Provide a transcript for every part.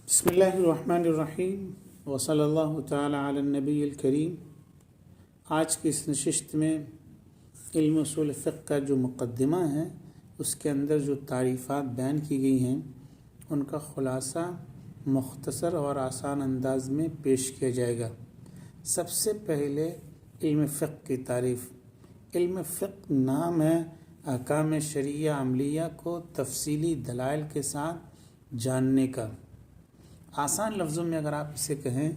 بسم اللہ الرحمن الرحیم وصلی اللہ تعالی علی النبی الکریم۔ آج کی اس نشست میں علم اصول فقہ کا جو مقدمہ ہے اس کے اندر جو تعریفات بیان کی گئی ہیں ان کا خلاصہ مختصر اور آسان انداز میں پیش کیا جائے گا۔ سب سے پہلے علم فقہ کی تعریف۔ علم فقہ نام ہے احکام شرعیہ عملیہ کو تفصیلی دلائل کے ساتھ جاننے کا۔ آسان لفظوں میں اگر آپ اسے کہیں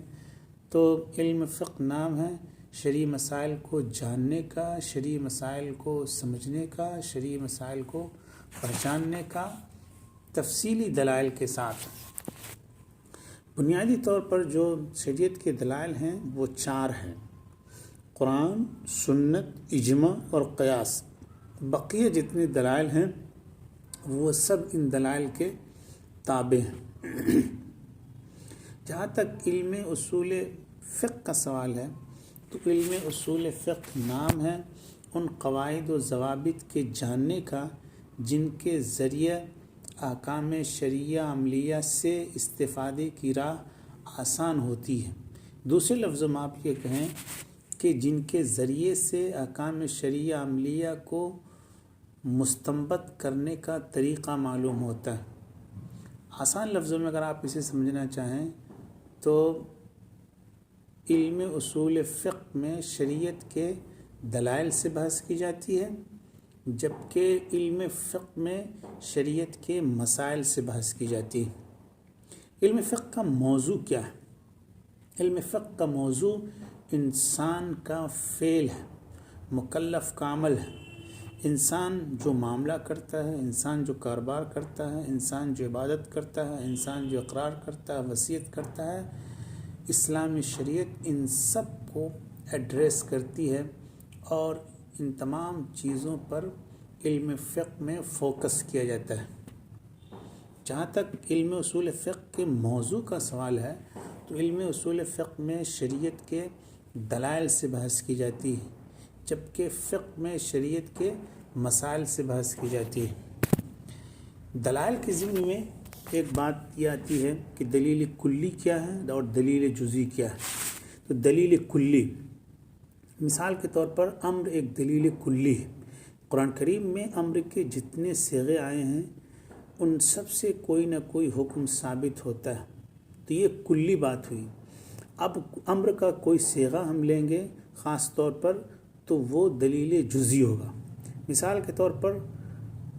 تو علم فقہ نام ہے شرعی مسائل کو جاننے کا، شرعی مسائل کو سمجھنے کا، شرعی مسائل کو پہچاننے کا تفصیلی دلائل کے ساتھ۔ بنیادی طور پر جو شریعت کے دلائل ہیں وہ 4 ہیں: قرآن، سنت، اجماع اور قیاس۔ بقیہ جتنے دلائل ہیں وہ سب ان دلائل کے تابع ہیں۔ جہاں تک علم اصول فقہ کا سوال ہے تو علم اصول فقہ نام ہے ان قواعد و ضوابط کے جاننے کا جن کے ذریعے احکام شرعیہ عملیہ سے استفادے کی راہ آسان ہوتی ہے۔ دوسرے لفظوں میں آپ یہ کہیں کہ جن کے ذریعے سے احکام شرعیہ عملیہ کو مستنبط کرنے کا طریقہ معلوم ہوتا ہے۔ آسان لفظوں میں اگر آپ اسے سمجھنا چاہیں تو علم اصول فقہ میں شریعت کے دلائل سے بحث کی جاتی ہے، جبکہ علم فقہ میں شریعت کے مسائل سے بحث کی جاتی ہے۔ علم فقہ کا موضوع کیا ہے؟ علم فقہ کا موضوع انسان کا فعل ہے، مکلف کا عمل ہے۔ انسان جو معاملہ کرتا ہے، انسان جو کاروبار کرتا ہے، انسان جو عبادت کرتا ہے، انسان جو اقرار کرتا ہے، وصیت کرتا ہے، اسلامی شریعت ان سب کو ایڈریس کرتی ہے اور ان تمام چیزوں پر علم فقہ میں فوکس کیا جاتا ہے۔ جہاں تک علم اصول فقہ کے موضوع کا سوال ہے تو علم اصول فقہ میں شریعت کے دلائل سے بحث کی جاتی ہے، جبکہ فقہ میں شریعت کے مسائل سے بحث کی جاتی ہے۔ دلائل کے ضمن میں ایک بات یہ آتی ہے کہ دلیل کلی کیا ہے اور دلیل جزئی کیا ہے۔ تو دلیل کلی، مثال کے طور پر امر ایک دلیل کلی ہے۔ قرآن کریم میں امر کے جتنے صیغے آئے ہیں ان سب سے کوئی نہ کوئی حکم ثابت ہوتا ہے، تو یہ کلی بات ہوئی۔ اب امر کا کوئی صیغہ ہم لیں گے خاص طور پر تو وہ دلیل جزئی ہوگا۔ مثال کے طور پر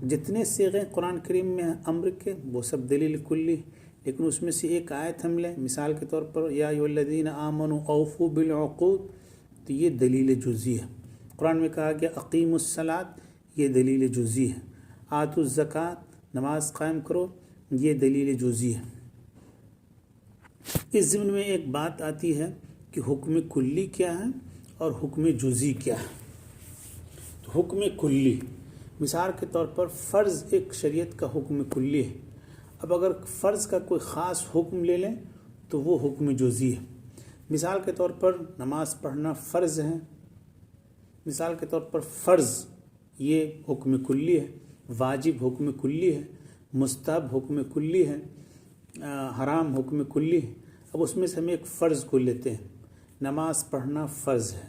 جتنے صیغے قرآن کریم میں ہیں امر کے وہ سب دلیل کلی، لیکن اس میں سے ایک آیت ہم لیں مثال کے طور پر یا ایھا الذین آمنوا اوفوا بالعقود، تو یہ دلیل جزئی ہے۔ قرآن میں کہا گیا اقیموا الصلاۃ، یہ دلیل جزئی ہے۔ آتوا الزکوٰۃ، نماز قائم کرو، یہ دلیل جزئی ہے۔ اس ضمن میں ایک بات آتی ہے کہ حکم کلی کیا ہے اور حکم جزئی کیا ہے۔ تو حکم کلی، مثال کے طور پر فرض ایک شریعت کا حکم کلی ہے۔ اب اگر فرض کا کوئی خاص حکم لے لیں تو وہ حکم جزئی ہے۔ مثال کے طور پر نماز پڑھنا فرض ہے، مثال کے طور پر فرض یہ حکم کلی ہے، واجب حکم کلی ہے، مستحب حکم کلی ہے، حرام حکم کلی ہے۔ اب اس میں سے ہم ایک فرض کو لیتے ہیں، نماز پڑھنا فرض ہے،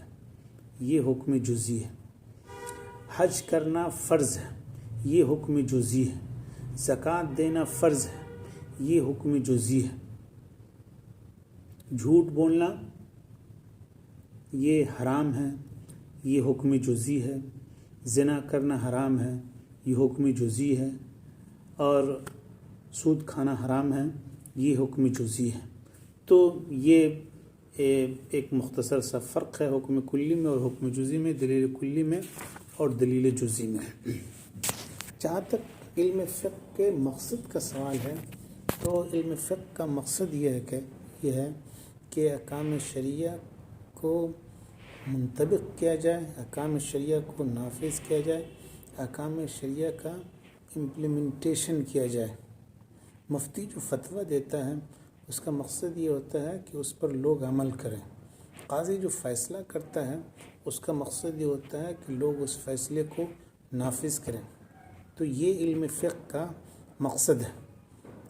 یہ حکم جزئی ہے۔ حج کرنا فرض ہے، یہ حکم جزئی ہے۔ زکوٰۃ دینا فرض ہے، یہ حکم جزئی ہے۔ جھوٹ بولنا یہ حرام ہے، یہ حکم جزئی ہے۔ زنا کرنا حرام ہے، یہ حکم جزئی ہے۔ اور سود کھانا حرام ہے، یہ حکم جزئی ہے۔ تو یہ ایک مختصر سا فرق ہے حکم کلی میں اور حکم جزئی میں، دلیل کلی میں اور دلیل جزئی میں۔ جہاں تک علم فقہ کے مقصد کا سوال ہے تو علم فقہ کا مقصد یہ ہے کہ احکام شرعیہ کو منطبق کیا جائے، احکام شرعیہ کو نافذ کیا جائے، احکام شرعیہ کا امپلیمنٹیشن کیا جائے۔ مفتی جو فتویٰ دیتا ہے اس کا مقصد یہ ہوتا ہے کہ اس پر لوگ عمل کریں۔ قاضی جو فیصلہ کرتا ہے اس کا مقصد یہ ہوتا ہے کہ لوگ اس فیصلے کو نافذ کریں۔ تو یہ علم فقہ کا مقصد ہے۔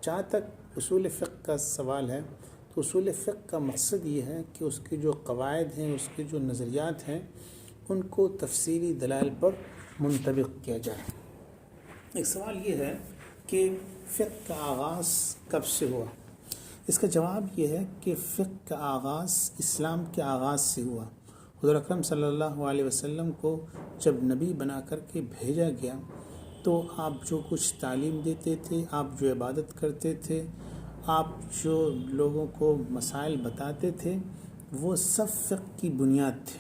جہاں تک اصول فقہ کا سوال ہے تو اصول فقہ کا مقصد یہ ہے کہ اس کے جو قواعد ہیں، اس کے جو نظریات ہیں، ان کو تفصیلی دلائل پر منطبق کیا جائے۔ ایک سوال یہ ہے کہ فقہ کا آغاز کب سے ہوا؟ اس کا جواب یہ ہے کہ فقہ کا آغاز اسلام کے آغاز سے ہوا۔ حضور اکرم صلی اللہ علیہ وسلم کو جب نبی بنا کر کے بھیجا گیا تو آپ جو کچھ تعلیم دیتے تھے، آپ جو عبادت کرتے تھے، آپ جو لوگوں کو مسائل بتاتے تھے، وہ سب فقہ کی بنیاد تھے۔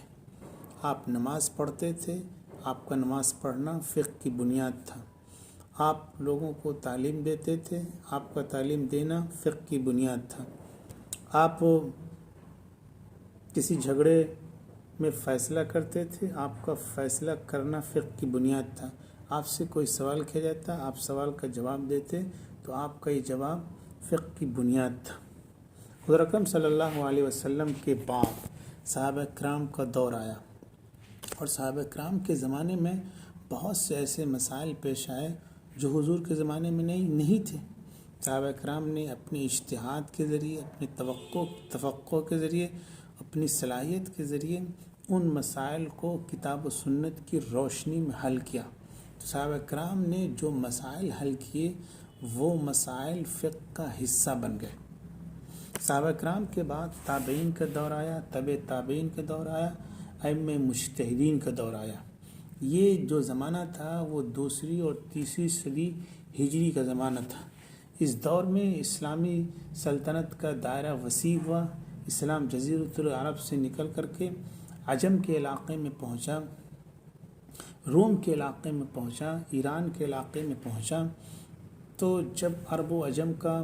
آپ نماز پڑھتے تھے، آپ کا نماز پڑھنا فقہ کی بنیاد تھا۔ آپ لوگوں کو تعلیم دیتے تھے، آپ کا تعلیم دینا فقہ کی بنیاد تھا۔ آپ کسی جھگڑے میں فیصلہ کرتے تھے، آپ کا فیصلہ کرنا فقہ کی بنیاد تھا۔ آپ سے کوئی سوال کیا جاتا، آپ سوال کا جواب دیتے تو آپ کا یہ جواب فقہ کی بنیاد تھا۔ حضور اکرم صلی اللہ علیہ وسلم کے بعد صحابہ کرام کا دور آیا، اور صحابہ کرام کے زمانے میں بہت سے ایسے مسائل پیش آئے جو حضور کے زمانے میں نہیں تھے۔ صحابہ کرام نے اپنی اجتہاد کے ذریعے، اپنے تفقع کے ذریعے، اپنی صلاحیت کے ذریعے ان مسائل کو کتاب و سنت کی روشنی میں حل کیا۔ صحابہ کرام نے جو مسائل حل کیے وہ مسائل فقہ کا حصہ بن گئے۔ صحابہ کرام کے بعد تابعین کا دور آیا، تبع تابعین کا دور آیا، ائمہ مجتہدین کا دور آیا۔ یہ جو زمانہ تھا وہ 2 اور 3 صدی ہجری کا زمانہ تھا۔ اس دور میں اسلامی سلطنت کا دائرہ وسیع ہوا۔ اسلام جزیرۃ العرب سے نکل کر کے عجم کے علاقے میں پہنچا، روم کے علاقے میں پہنچا، ایران کے علاقے میں پہنچا۔ تو جب عرب و عجم کا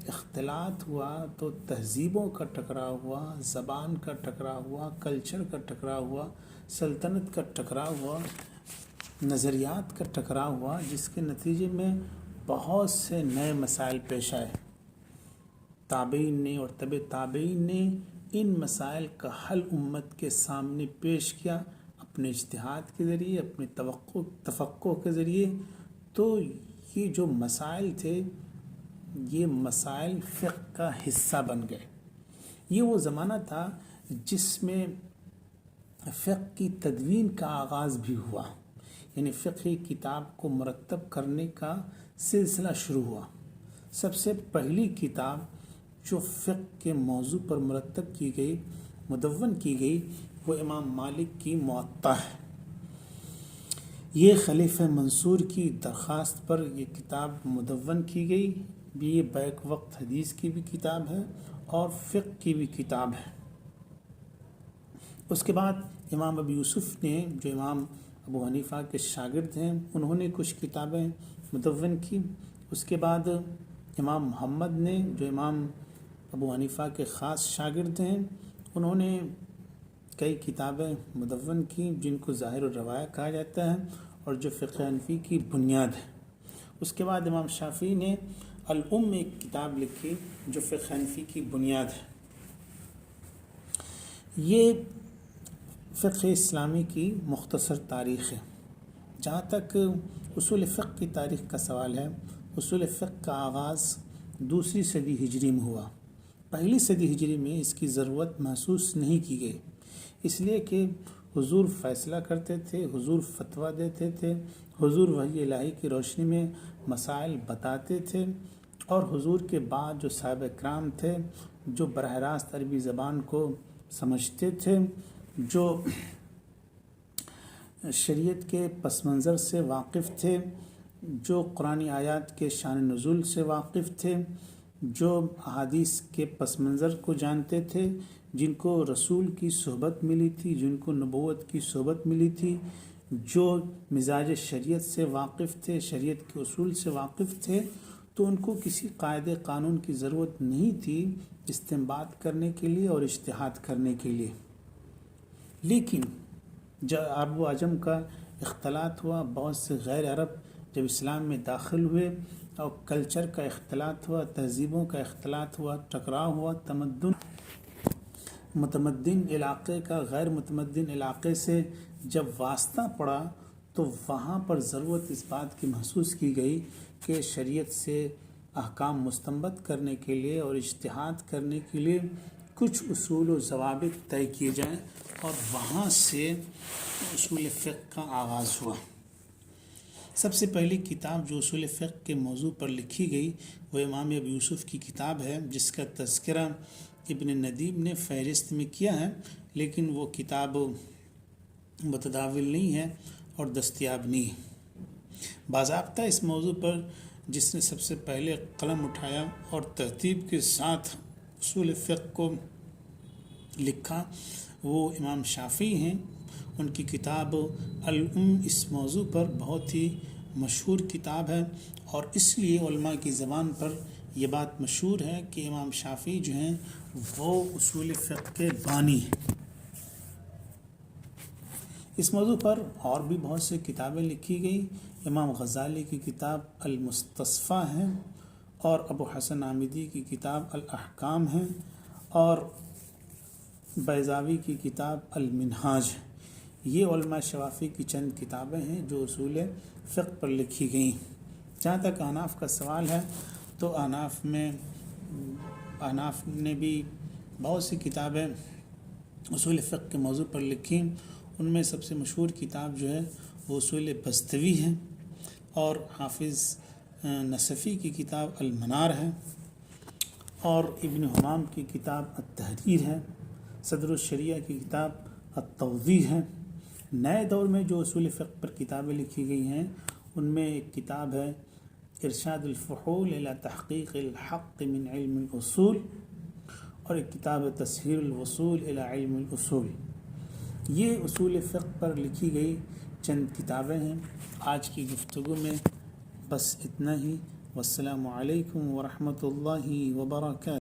اختلاط ہوا تو تہذیبوں کا ٹکراؤ ہوا، زبان کا ٹکراؤ ہوا، کلچر کا ٹکراؤ ہوا، سلطنت کا ٹکراؤ ہوا، نظریات کا ٹکراؤ ہوا، جس کے نتیجے میں بہت سے نئے مسائل پیش آئے۔ تابعین نے اور تبع تابعین نے ان مسائل کا حل امت کے سامنے پیش کیا اپنے اجتہاد کے ذریعے، اپنے تفقع کے ذریعے۔ تو یہ جو مسائل تھے یہ مسائل فقہ کا حصہ بن گئے۔ یہ وہ زمانہ تھا جس میں فقہ کی تدوین کا آغاز بھی ہوا، یعنی فقہی کتاب کو مرتب کرنے کا سلسلہ شروع ہوا۔ سب سے پہلی کتاب جو فقہ کے موضوع پر مرتب کی گئی، مدون کی گئی، وہ امام مالک کی موطا ہے۔ یہ خلیفہ منصور کی درخواست پر یہ کتاب مدون کی گئی۔ یہ بیک وقت حدیث کی بھی کتاب ہے اور فقہ کی بھی کتاب ہے۔ اس کے بعد امام ابو یوسف نے، جو امام ابو حنیفہ کے شاگرد ہیں، انہوں نے کچھ کتابیں مدون کی۔ اس کے بعد امام محمد نے، جو امام ابو حنیفہ کے خاص شاگرد ہیں، انہوں نے کئی کتابیں مدون کی جن کو ظاہر الروایہ کہا جاتا ہے اور جو فقہ حنفی کی بنیاد ہے۔ اس کے بعد امام شافعی نے الام ایک کتاب لکھی جو فقہ حنفی کی بنیاد ہے۔ یہ فقہ اسلامی کی مختصر تاریخ ہے۔ جہاں تک اصول فقہ کی تاریخ کا سوال ہے، اصول فقہ کا آغاز 2 صدی ہجری میں ہوا۔ 1 صدی ہجری میں اس کی ضرورت محسوس نہیں کی گئی، اس لیے کہ حضور فیصلہ کرتے تھے، حضور فتویٰ دیتے تھے، حضور وحی الہی کی روشنی میں مسائل بتاتے تھے، اور حضور کے بعد جو صحابہ کرام تھے جو براہ راست عربی زبان کو سمجھتے تھے، جو شریعت کے پس منظر سے واقف تھے، جو قرآنی آیات کے شان نزول سے واقف تھے، جو احادیث کے پس منظر کو جانتے تھے، جن کو رسول کی صحبت ملی تھی، جن کو نبوت کی صحبت ملی تھی، جو مزاج شریعت سے واقف تھے، شریعت کے اصول سے واقف تھے، تو ان کو کسی قاعدے قانون کی ضرورت نہیں تھی استنباط کرنے کے لیے اور اجتہاد کرنے کے لیے۔ لیکن جب عرب و عجم کا اختلاط ہوا، بہت سے غیر عرب جب اسلام میں داخل ہوئے اور کلچر کا اختلاط ہوا، تہذیبوں کا اختلاط ہوا، ٹکراؤ ہوا، متمدن علاقے کا غیر متمدن علاقے سے جب واسطہ پڑا تو وہاں پر ضرورت اس بات کی محسوس کی گئی کہ شریعت سے احکام مستنبط کرنے کے لیے اور اجتہاد کرنے کے لیے کچھ اصول و ضوابط طے کیے جائیں، اور وہاں سے اصول فقہ کا آغاز ہوا۔ سب سے پہلی کتاب جو اصول فقہ کے موضوع پر لکھی گئی وہ امام ابو یوسف کی کتاب ہے، جس کا تذکرہ ابن ندیم نے فہرست میں کیا ہے، لیکن وہ کتاب متداول نہیں ہے اور دستیاب نہیں ہے۔ باضابطہ اس موضوع پر جس نے سب سے پہلے قلم اٹھایا اور ترتیب کے ساتھ اصول فقہ کو لکھا وہ امام شافعی ہیں۔ ان کی کتاب الام اس موضوع پر بہت ہی مشہور کتاب ہے، اور اس لیے علماء کی زبان پر یہ بات مشہور ہے کہ امام شافعی جو ہیں وہ اصول فقہ کے بانی ہیں۔ اس موضوع پر اور بھی بہت سی کتابیں لکھی گئی۔ امام غزالی کی کتاب المستصفیٰ ہے، اور ابو حسن آمدی کی کتاب الاحکام ہے، اور بیضاوی کی کتاب المنہاج ہے۔ یہ علماء شوافی کی چند کتابیں ہیں جو اصول فقہ پر لکھی گئیں۔ جہاں تک احناف کا سوال ہے تو احناف نے بھی بہت سی کتابیں اصول فقہ کے موضوع پر لکھیں۔ ان میں سب سے مشہور کتاب جو ہے وہ اصول بستوی ہے، اور حافظ نصفی کی کتاب المنار ہے، اور ابن حمام کی کتاب التحریر ہے، صدر الشریعہ کی کتاب التوضیح ہے۔ نئے دور میں جو اصول فقہ پر کتابیں لکھی گئی ہیں ان میں ایک کتاب ہے ارشاد الفحول الی تحقیق الحق من علم الاصول، اور ایک کتاب ہے تسہیل الوصول الی علم الاصول۔ یہ اصول فقہ پر لکھی گئی چند کتابیں ہیں۔ آج کی گفتگو میں بس اتنا ہی۔ والسلام علیکم ورحمۃ اللہ وبرکاتہ۔